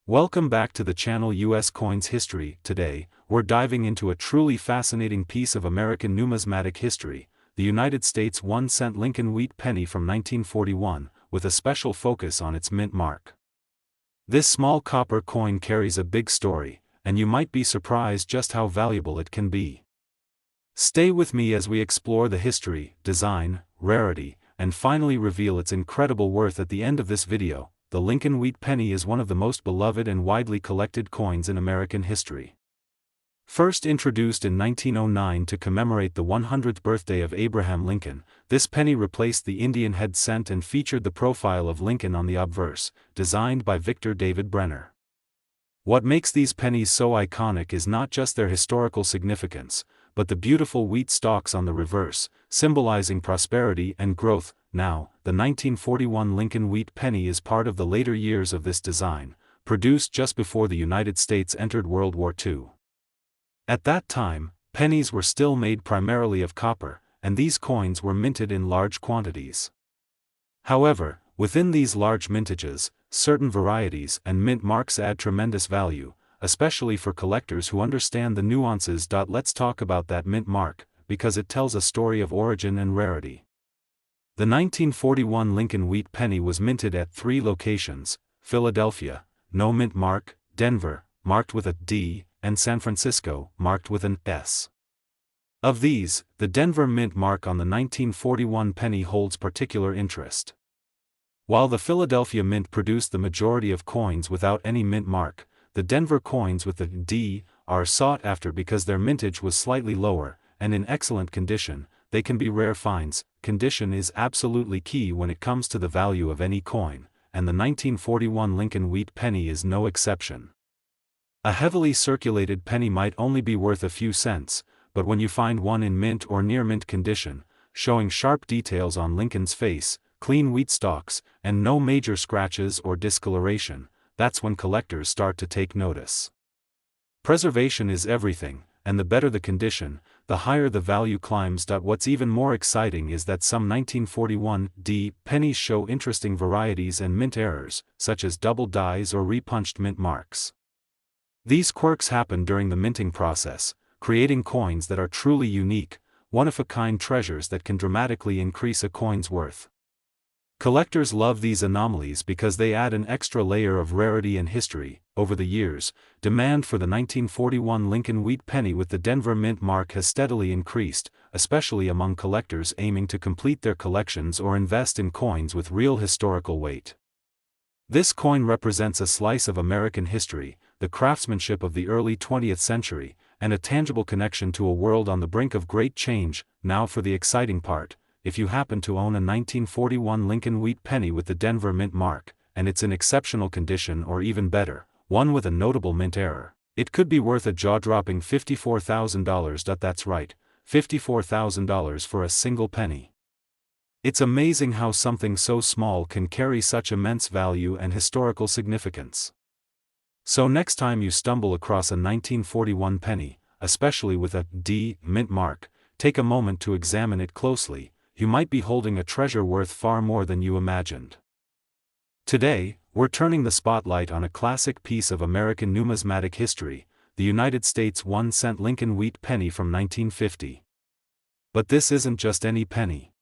Welcome back to the channel US Coins History. Today, we're diving into a truly fascinating piece of American numismatic history, the United States 1-cent Lincoln Wheat Penny from 1941, with a special focus on its mint mark. This small copper coin carries a big story, and you might be surprised just how valuable it can be. Stay with me as we explore the history, design, rarity, and finally reveal its incredible worth at the end of this video. The Lincoln Wheat Penny is one of the most beloved and widely collected coins in American history. First introduced in 1909 to commemorate the 100th birthday of Abraham Lincoln, this penny replaced the Indian head cent and featured the profile of Lincoln on the obverse, designed by Victor David Brenner. What makes these pennies so iconic is not just their historical significance, but the beautiful wheat stalks on the reverse, symbolizing prosperity and growth. Now, the 1941 Lincoln Wheat Penny is part of the later years of this design, produced just before the United States entered World War II. At that time, pennies were still made primarily of copper, and these coins were minted in large quantities. However, within these large mintages, certain varieties and mint marks add tremendous value, especially for collectors who understand the nuances. Let's talk about that mint mark, because it tells a story of origin and rarity. The 1941 Lincoln Wheat Penny was minted at 3 locations: Philadelphia, no mint mark; Denver, marked with a D; and San Francisco, marked with an S. Of these, the Denver mint mark on the 1941 penny holds particular interest. While the Philadelphia mint produced the majority of coins without any mint mark, the Denver coins with the D are sought after because their mintage was slightly lower, and in excellent condition. They can be rare finds. Condition is absolutely key when it comes to the value of any coin, and the 1941 Lincoln Wheat Penny is no exception. A heavily circulated penny might only be worth a few cents, but when you find one in mint or near mint condition, showing sharp details on Lincoln's face, clean wheat stalks, and no major scratches or discoloration, that's when collectors start to take notice. Preservation is everything, and the better the condition, the higher the value climbs. What's even more exciting is that some 1941 D pennies show interesting varieties and mint errors, such as double dyes or repunched mint marks. These quirks happen during the minting process, creating coins that are truly unique, one-of-a-kind treasures that can dramatically increase a coin's worth. Collectors love these anomalies because they add an extra layer of rarity and history. Over the years, demand for the 1941 Lincoln Wheat Penny with the Denver mint mark has steadily increased, especially among collectors aiming to complete their collections or invest in coins with real historical weight. This coin represents a slice of American history, the craftsmanship of the early 20th century, and a tangible connection to a world on the brink of great change. Now for the exciting part. If you happen to own a 1941 Lincoln Wheat Penny with the Denver mint mark, and it's in exceptional condition or even better, one with a notable mint error, it could be worth a jaw-dropping $54,000. That's right, $54,000 for a single penny. It's amazing how something so small can carry such immense value and historical significance. So next time you stumble across a 1941 penny, especially with a D mint mark, take a moment to examine it closely. You might be holding a treasure worth far more than you imagined. Today, we're turning the spotlight on a classic piece of American numismatic history, the United States 1-cent Lincoln Wheat Penny from 1950. But this isn't just any penny.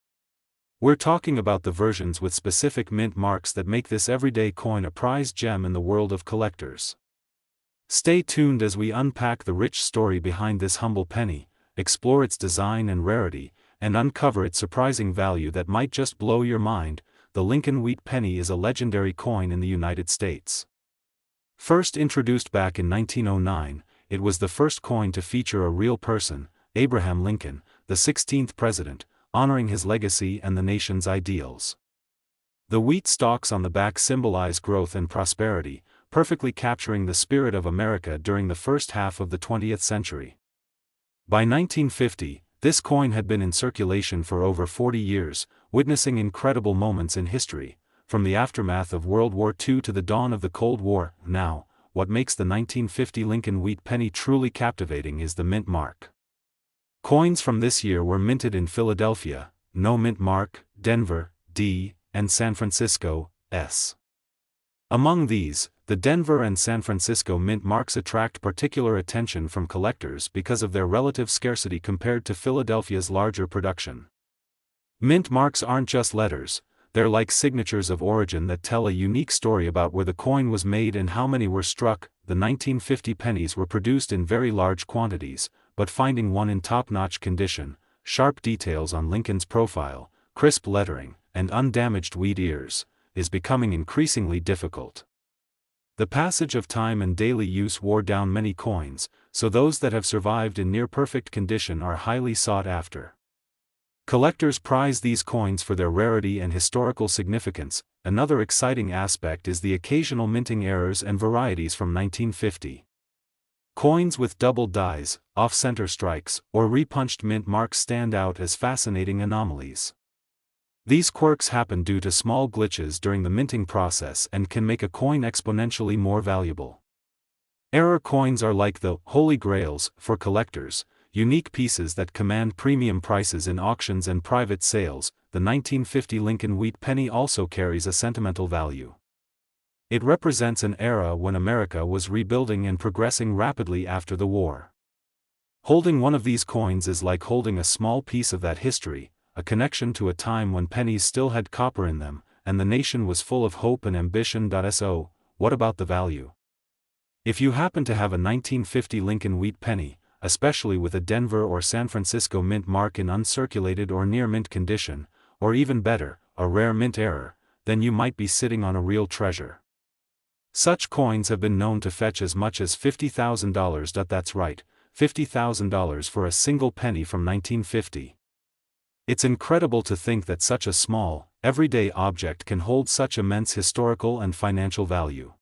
We're talking about the versions with specific mint marks that make this everyday coin a prized gem in the world of collectors. Stay tuned as we unpack the rich story behind this humble penny, explore its design and rarity, and uncover its surprising value that might just blow your mind. The Lincoln Wheat Penny is a legendary coin in the United States. First introduced back in 1909, it was the first coin to feature a real person, Abraham Lincoln, the 16th president, honoring his legacy and the nation's ideals. The wheat stalks on the back symbolize growth and prosperity, perfectly capturing the spirit of America during the first half of the 20th century. By 1950, this coin had been in circulation for over 40 years, witnessing incredible moments in history, from the aftermath of World War II to the dawn of the Cold War. Now, what makes the 1950 Lincoln Wheat Penny truly captivating is the mint mark. Coins from this year were minted in Philadelphia, no mint mark; Denver, D; and San Francisco, S. Among these, The Denver and San Francisco mint marks attract particular attention from collectors because of their relative scarcity compared to Philadelphia's larger production. Mint marks aren't just letters, they're like signatures of origin that tell a unique story about where the coin was made and how many were struck. The 1950 pennies were produced in very large quantities, but finding one in top-notch condition, sharp details on Lincoln's profile, crisp lettering, and undamaged wheat ears, is becoming increasingly difficult. The passage of time and daily use wore down many coins, so those that have survived in near-perfect condition are highly sought after. Collectors prize these coins for their rarity and historical significance. Another exciting aspect is the occasional minting errors and varieties from 1950. Coins with double dies, off-center strikes, or repunched mint marks stand out as fascinating anomalies. These quirks happen due to small glitches during the minting process and can make a coin exponentially more valuable. Error coins are like the holy grails for collectors, unique pieces that command premium prices in auctions and private sales. The 1950 Lincoln Wheat Penny also carries a sentimental value. It represents an era when America was rebuilding and progressing rapidly after the war. Holding one of these coins is like holding a small piece of that history, a connection to a time when pennies still had copper in them, and the nation was full of hope and ambition. So, what about the value? If you happen to have a 1950 Lincoln Wheat Penny, especially with a Denver or San Francisco mint mark in uncirculated or near mint condition, or even better, a rare mint error, then you might be sitting on a real treasure. Such coins have been known to fetch as much as $50,000. That's right, $50,000 for a single penny from 1950. It's incredible to think that such a small, everyday object can hold such immense historical and financial value.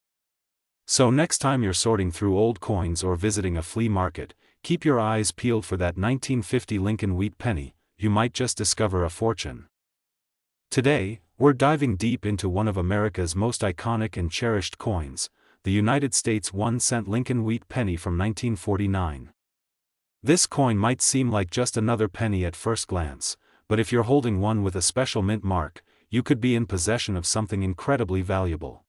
So next time you're sorting through old coins or visiting a flea market, keep your eyes peeled for that 1950 Lincoln Wheat Penny. You might just discover a fortune. Today, we're diving deep into one of America's most iconic and cherished coins, the United States 1-cent Lincoln Wheat Penny from 1949. This coin might seem like just another penny at first glance, but if you're holding one with a special mint mark, you could be in possession of something incredibly valuable.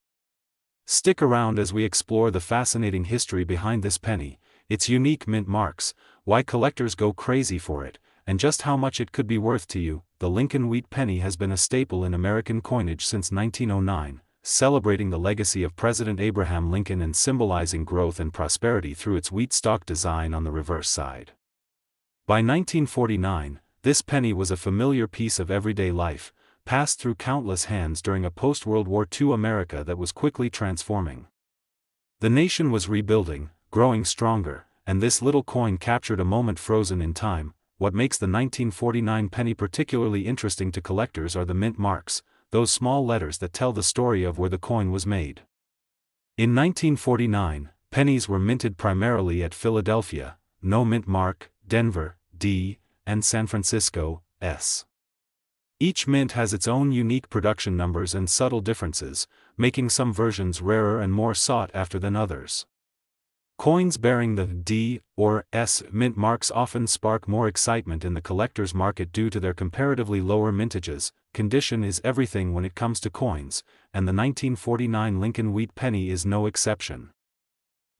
Stick around as we explore the fascinating history behind this penny, its unique mint marks, why collectors go crazy for it, and just how much it could be worth to you. The Lincoln Wheat Penny has been a staple in American coinage since 1909, celebrating the legacy of President Abraham Lincoln and symbolizing growth and prosperity through its wheat stalk design on the reverse side. By 1949, this penny was a familiar piece of everyday life, passed through countless hands during a post-World War II America that was quickly transforming. The nation was rebuilding, growing stronger, and this little coin captured a moment frozen in time. What makes the 1949 penny particularly interesting to collectors are the mint marks, those small letters that tell the story of where the coin was made. In 1949, pennies were minted primarily at Philadelphia, no mint mark, Denver, D, and San Francisco, S. Each mint has its own unique production numbers and subtle differences, making some versions rarer and more sought after than others. Coins bearing the D or S mint marks often spark more excitement in the collector's market due to their comparatively lower mintages. Condition is everything when it comes to coins, and the 1949 Lincoln Wheat Penny is no exception.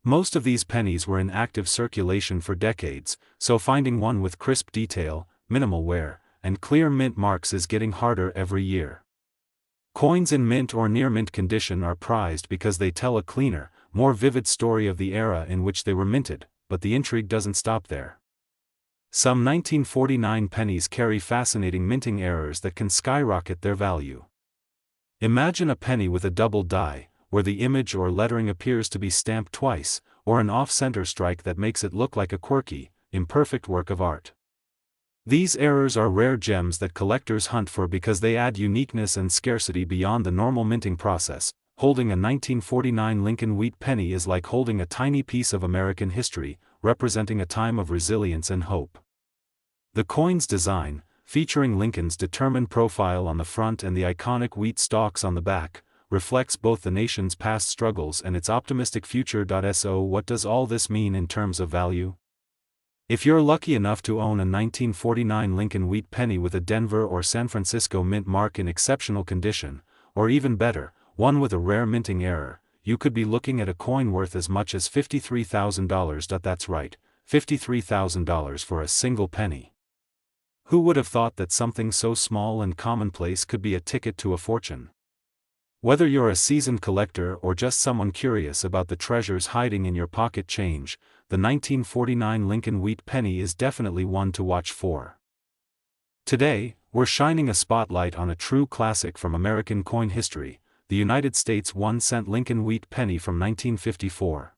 Most of these pennies were in active circulation for decades, so finding one with crisp detail, minimal wear, and clear mint marks is getting harder every year. Coins in mint or near mint condition are prized because they tell a cleaner, more vivid story of the era in which they were minted, but the intrigue doesn't stop there. Some 1949 pennies carry fascinating minting errors that can skyrocket their value. Imagine a penny with a double die, where the image or lettering appears to be stamped twice, or an off-center strike that makes it look like a quirky, imperfect work of art. These errors are rare gems that collectors hunt for because they add uniqueness and scarcity beyond the normal minting process. Holding a 1949 Lincoln Wheat Penny is like holding a tiny piece of American history, representing a time of resilience and hope. The coin's design, featuring Lincoln's determined profile on the front and the iconic wheat stalks on the back, reflects both the nation's past struggles and its optimistic future. So what does all this mean in terms of value? If you're lucky enough to own a 1949 Lincoln Wheat Penny with a Denver or San Francisco mint mark in exceptional condition, or even better, one with a rare minting error, you could be looking at a coin worth as much as $53,000. That's right, $53,000 for a single penny. Who would have thought that something so small and commonplace could be a ticket to a fortune? Whether you're a seasoned collector or just someone curious about the treasures hiding in your pocket change, the 1949 Lincoln Wheat Penny is definitely one to watch for. Today, we're shining a spotlight on a true classic from American coin history, the United States 1-cent Lincoln Wheat Penny from 1954.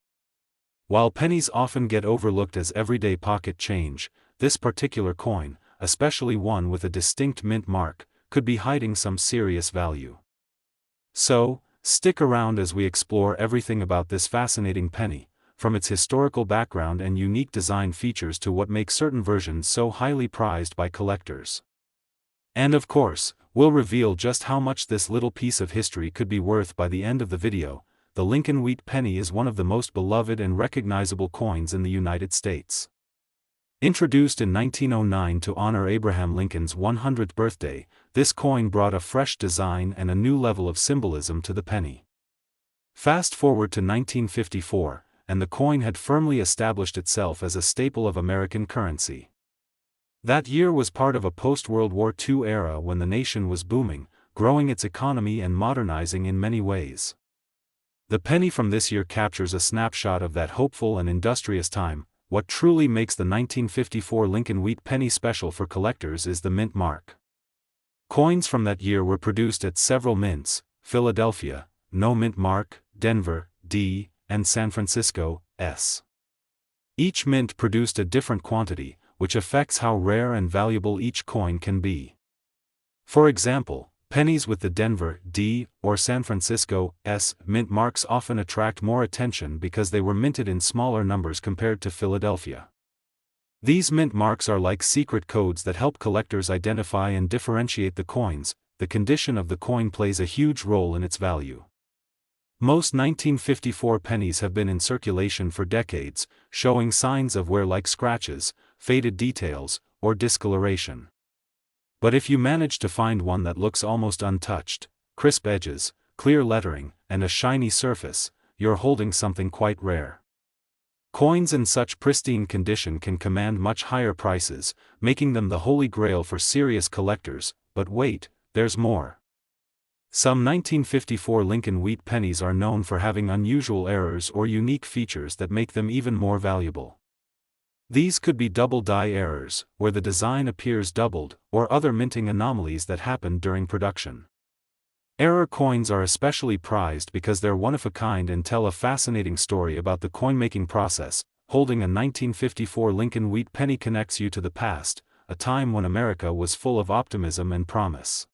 While pennies often get overlooked as everyday pocket change, this particular coin, especially one with a distinct mint mark, could be hiding some serious value. So, stick around as we explore everything about this fascinating penny, from its historical background and unique design features to what makes certain versions so highly prized by collectors. And of course, we'll reveal just how much this little piece of history could be worth by the end of the video. The Lincoln Wheat Penny is one of the most beloved and recognizable coins in the United States. Introduced in 1909 to honor Abraham Lincoln's 100th birthday, this coin brought a fresh design and a new level of symbolism to the penny. Fast forward to 1954, and the coin had firmly established itself as a staple of American currency. That year was part of a post-World War II era when the nation was booming, growing its economy and modernizing in many ways. The penny from this year captures a snapshot of that hopeful and industrious time. What truly makes the 1954 Lincoln Wheat Penny special for collectors is the mint mark. Coins from that year were produced at several mints: Philadelphia, no mint mark; Denver, D, and San Francisco, S. Each mint produced a different quantity, which affects how rare and valuable each coin can be. For example, pennies with the Denver, D, or San Francisco, S, mint marks often attract more attention because they were minted in smaller numbers compared to Philadelphia. These mint marks are like secret codes that help collectors identify and differentiate the coins. The condition of the coin plays a huge role in its value. Most 1954 pennies have been in circulation for decades, showing signs of wear like scratches, faded details, or discoloration. But if you manage to find one that looks almost untouched, crisp edges, clear lettering, and a shiny surface, you're holding something quite rare. Coins in such pristine condition can command much higher prices, making them the holy grail for serious collectors. But wait, there's more. Some 1954 Lincoln Wheat Pennies are known for having unusual errors or unique features that make them even more valuable. These could be double die errors, where the design appears doubled, or other minting anomalies that happened during production. Error coins are especially prized because they're one of a kind and tell a fascinating story about the coin-making process. Holding a 1954 Lincoln Wheat Penny connects you to the past, a time when America was full of optimism and promise.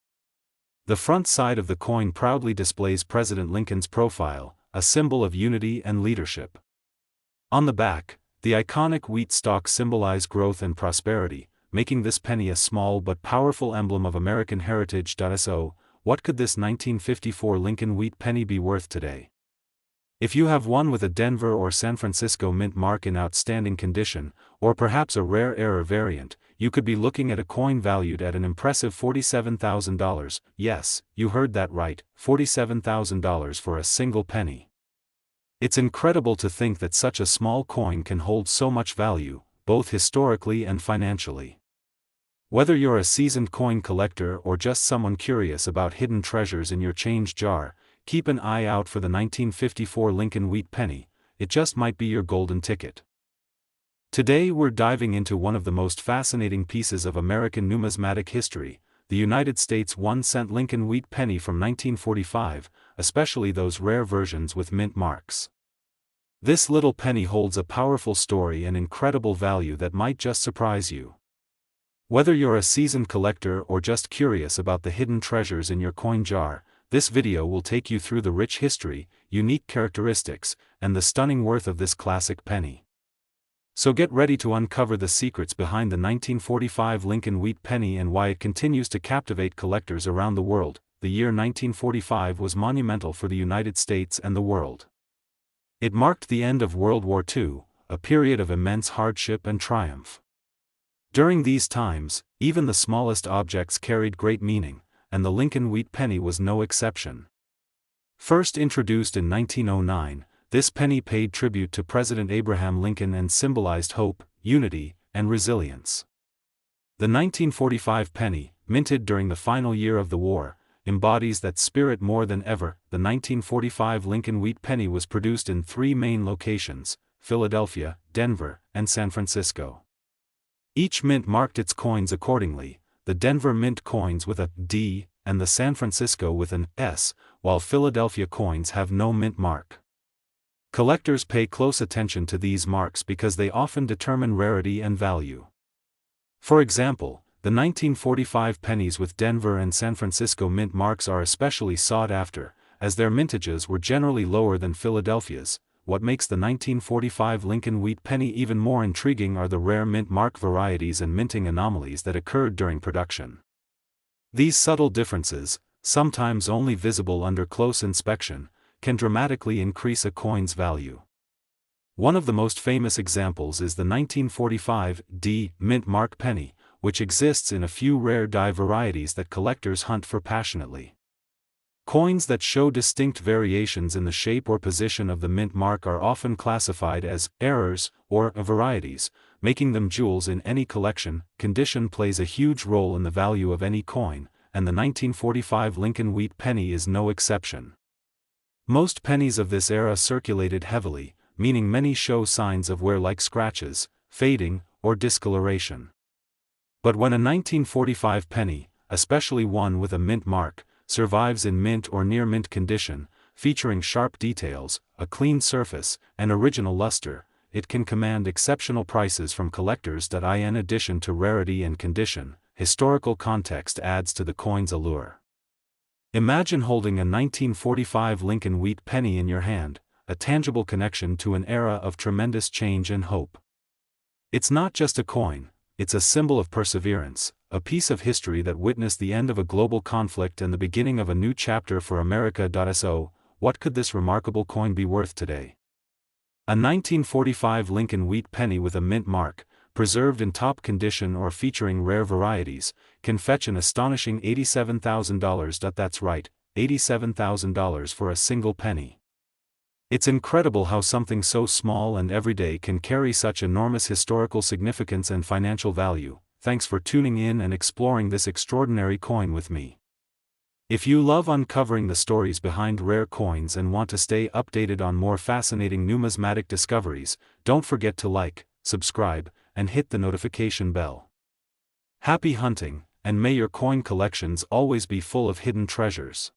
The front side of the coin proudly displays President Lincoln's profile, a symbol of unity and leadership. On the back, the iconic wheat stalks symbolize growth and prosperity, making this penny a small but powerful emblem of American heritage. So, what could this 1954 Lincoln Wheat Penny be worth today? If you have one with a Denver or San Francisco mint mark in outstanding condition, or perhaps a rare error variant, you could be looking at a coin valued at an impressive $47,000. Yes, you heard that right, $47,000 for a single penny. It's incredible to think that such a small coin can hold so much value, both historically and financially. Whether you're a seasoned coin collector or just someone curious about hidden treasures in your change jar, keep an eye out for the 1954 Lincoln Wheat Penny. It just might be your golden ticket. Today we're diving into one of the most fascinating pieces of American numismatic history, the United States 1-cent Lincoln Wheat Penny from 1945, especially those rare versions with mint marks. This little penny holds a powerful story and incredible value that might just surprise you. Whether you're a seasoned collector or just curious about the hidden treasures in your coin jar, this video will take you through the rich history, unique characteristics, and the stunning worth of this classic penny. So get ready to uncover the secrets behind the 1945 Lincoln Wheat Penny and why it continues to captivate collectors around the world. The year 1945 was monumental for the United States and the world. It marked the end of World War II, a period of immense hardship and triumph. During these times, even the smallest objects carried great meaning, and the Lincoln Wheat Penny was no exception. First introduced in 1909, this penny paid tribute to President Abraham Lincoln and symbolized hope, unity, and resilience. The 1945 penny, minted during the final year of the war, embodies that spirit more than ever. The 1945 Lincoln Wheat Penny was produced in three main locations: Philadelphia, Denver, and San Francisco. Each mint marked its coins accordingly, the Denver mint coins with a D, and the San Francisco with an S, while Philadelphia coins have no mint mark. Collectors pay close attention to these marks because they often determine rarity and value. For example, the 1945 pennies with Denver and San Francisco mint marks are especially sought after, as their mintages were generally lower than Philadelphia's. What makes the 1945 Lincoln Wheat Penny even more intriguing are the rare mint mark varieties and minting anomalies that occurred during production. These subtle differences, sometimes only visible under close inspection, can dramatically increase a coin's value. One of the most famous examples is the 1945 D mint mark penny, which exists in a few rare die varieties that collectors hunt for passionately. Coins that show distinct variations in the shape or position of the mint mark are often classified as errors or varieties, making them jewels in any collection. Condition plays a huge role in the value of any coin, and the 1945 Lincoln Wheat Penny is no exception. Most pennies of this era circulated heavily, meaning many show signs of wear like scratches, fading, or discoloration. But when a 1945 penny, especially one with a mint mark, survives in mint or near mint condition, featuring sharp details, a clean surface, and original luster, it can command exceptional prices from collectors. In addition to rarity and condition, historical context adds to the coin's allure. Imagine holding a 1945 Lincoln Wheat Penny in your hand, a tangible connection to an era of tremendous change and hope. It's not just a coin, it's a symbol of perseverance, a piece of history that witnessed the end of a global conflict and the beginning of a new chapter for America. So, what could this remarkable coin be worth today? A 1945 Lincoln Wheat Penny with a mint mark, preserved in top condition or featuring rare varieties, can fetch an astonishing $87,000. That's right, $87,000 for a single penny. It's incredible how something so small and everyday can carry such enormous historical significance and financial value. Thanks for tuning in and exploring this extraordinary coin with me. If you love uncovering the stories behind rare coins and want to stay updated on more fascinating numismatic discoveries, don't forget to like, subscribe, and hit the notification bell. Happy hunting, and may your coin collections always be full of hidden treasures.